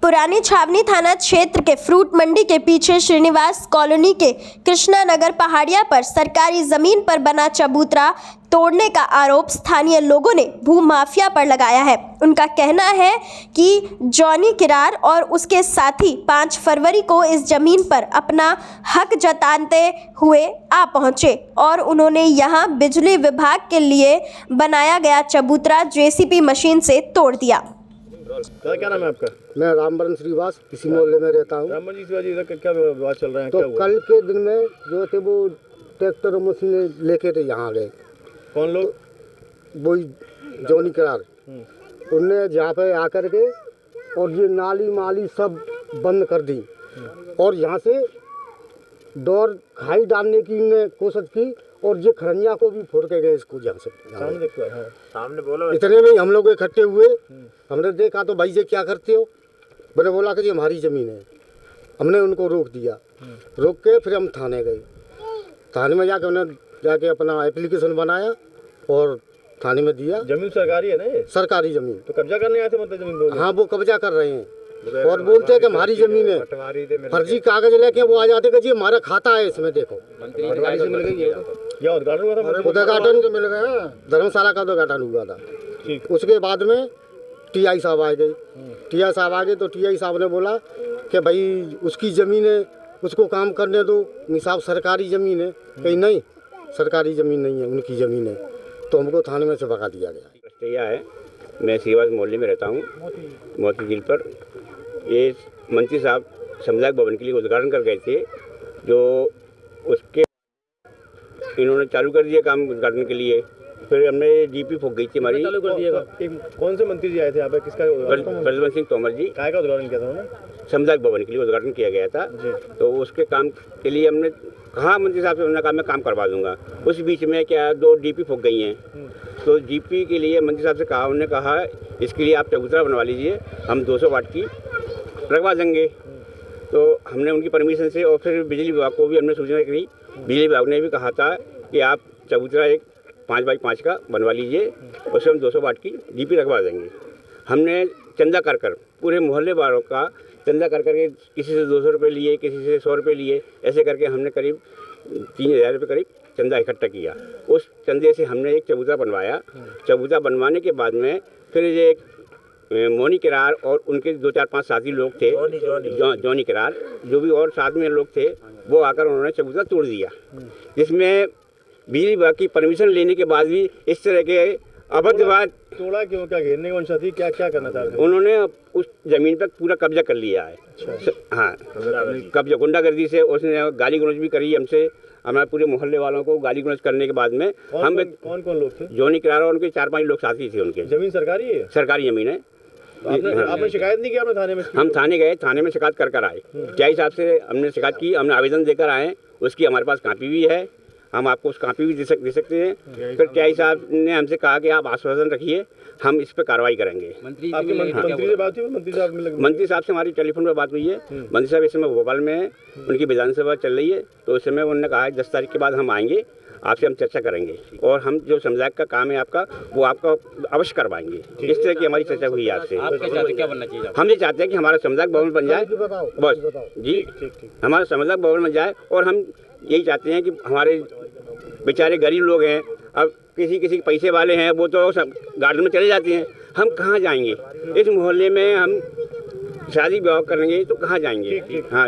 पुरानी छावनी थाना क्षेत्र के फ्रूट मंडी के पीछे श्रीनिवास कॉलोनी के कृष्णा नगर पहाड़िया पर सरकारी जमीन पर बना चबूतरा तोड़ने का आरोप स्थानीय लोगों ने भूमाफिया पर लगाया है। उनका कहना है कि जॉनी किरार और उसके साथी 5 फरवरी को इस जमीन पर अपना हक जताते हुए आ पहुंचे और उन्होंने यहां बिजली विभाग के लिए बनाया गया चबूतरा जेसीबी मशीन से तोड़ दिया। क्या नाम है आपका? मैं रामबरन श्रीवास इसी मोहल्ले में रहता हूँ। रामबरन जी शिवाजी इधर क्या विवाद चल रहा है? तो क्या हुआ? कल के दिन में जो थे वो ट्रैक्टर और मशीनें लेके थे यहाँ गए। कौन लोग? तो वही जॉनी करार उनने जहाँ पे आकर के और ये नाली माली सब बंद कर दी और यहाँ से डोर खाई डालने की ने कोशिश की और ये खरंजा को भी फोड़ के गए इसको जहाँ से सामने देखो। हाँ। सामने बोलो। इतने में हम लोग इकट्ठे हुए। हमने देखा तो भाई ये क्या करते हो? मैंने बोला कि ये हमारी ज़मीन है। हमने उनको रोक दिया। रोक के फिर हम थाने गए। थाने में जाके उन्होंने जाके अपना एप्लीकेशन बनाया और थाने में दिया। जमीन सरकारी है ना ये? सरकारी ज़मीन। तो कब्जा करने आए थे मतलब जमीन बोल? हाँ वो कब्जा कर रहे हैं और बोलते हैं कि हमारी ज़मीन है। फर्जी कागज लेके वो आ जाते कि जी हमारा खाता है इसमें देखो। पटवारी से मिल गई है? या उद्घाटन हुआ था? उद्घाटन मिल गया। धर्मशाला का उद्घाटन हुआ था। उसके बाद में टीआई साहब आ गए। टीआई साहब आ गए तो टीआई साहब ने बोला कि भाई उसकी ज़मीन है उसको काम करने दो। साहब सरकारी ज़मीन है। कहीं नहीं सरकारी ज़मीन नहीं है उनकी ज़मीन है। तो हमको थाने में से भगा दिया गया। यह है मैं श्रीवास मोहल्ले में रहता हूँ मोती झील पर। ये मंत्री साहब समुदाय भवन के लिए उद्घाटन कर गए थे जो उसके इन्होंने चालू कर दिया काम उद्घाटन के लिए। फिर हमने जीपी फूक गई थी हमारी। चालू कर दिया। कौन से मंत्री जी आए थे यहाँ पे? किसका? प्रद्युमन सिंह तोमर जी। काय का उद्घाटन किया था उन्होंने? समुदाय भवन के लिए उद्घाटन किया गया था। तो उसके काम के लिए हमने कहा मंत्री साहब से, उन्होंने कहा मैं काम करवा दूंगा। उस बीच में क्या 2 डीपी फूक गई हैं। तो जीपी के लिए मंत्री साहब से कहा, उन्होंने कहा इसके लिए आप चबूतरा बनवा लीजिए, हम 200 वाट की लगवा देंगे। तो हमने उनकी परमिशन से और फिर बिजली विभाग को भी हमने सूचना करी। बिजली विभाग ने भी कहा था कि आप चबूतरा एक 5 बाई 5 का बनवा लीजिए, उसमें हम 200 वाट की डीपी लगवा देंगे। हमने चंदा कर पूरे मोहल्ले वालों का चंदा कर के किसी से 200 रुपये लिए, किसी से 100 रुपये लिए, ऐसे करके हमने करीब 3000 रुपये करीब चंदा इकट्ठा किया। उस चंदे से हमने एक चबूतरा बनवाया। चबूतरा बनवाने के बाद में फिर ये एक मोनी किरार और उनके 2-4-5 साथी लोग थे, जॉनी किरार जो भी और साथ में लोग थे, वो आकर उन्होंने चबूतरा तोड़ दिया। जिसमें बिजली विभाग की परमिशन लेने के बाद भी इस तरह के अभद्र बात। तोड़ा क्यों? क्या घेरने की मंशा थी? क्या क्या करना चाहते थे? उन्होंने उस जमीन पर पूरा कब्जा कर लिया है। हाँ कब्जा गुंडागर्दी से उसने गाली गलौज भी करी हमसे, हमारे पूरे मोहल्ले वालों को गाली गलौज करने के बाद में हम कौन लोग थे? जॉनी किरार और उनके 4-5 लोग साथी थे। उनके जमीन सरकारी है? सरकारी जमीन है। आपने शिकायत नहीं की आपने थाने में? हम थाने गए, थाने में शिकायत कर आए। टीआई साहब से हमने शिकायत की, हमने आवेदन देकर आए। उसकी हमारे पास कॉपी भी है, हम आपको उस कॉपी भी दे सकते हैं। फिर टीआई साहब ने हमसे कहा कि आप आश्वासन रखिए, हम इस पर कार्रवाई करेंगे। मंत्री से बात हुई? मंत्री साहब से हमारी टेलीफोन पर बात हुई है। मंत्री साहब इस समय भोपाल में है, उनकी विधानसभा चल रही है। तो उस समय उन्होंने कहा है 10 तारीख के बाद हम आएंगे, आपसे हम चर्चा करेंगे और हम जो समुदाय का काम है आपका वो आपका अवश्य करवाएंगे। इस तरह की हमारी चर्चा हुई आपसे। क्या बनना चाहिए? हम ये चाहते हैं कि हमारा समुदाय भवन बन जाए बस जी, हमारा समुदाय भवन बन जाए। और हम यही चाहते हैं कि हमारे बेचारे गरीब लोग हैं, अब किसी पैसे वाले हैं वो तो सब गार्डन में चले जाते हैं, हम कहाँ जाएंगे? इस मोहल्ले में हम शादी विवाह करेंगे तो कहाँ जाएंगे? हाँ।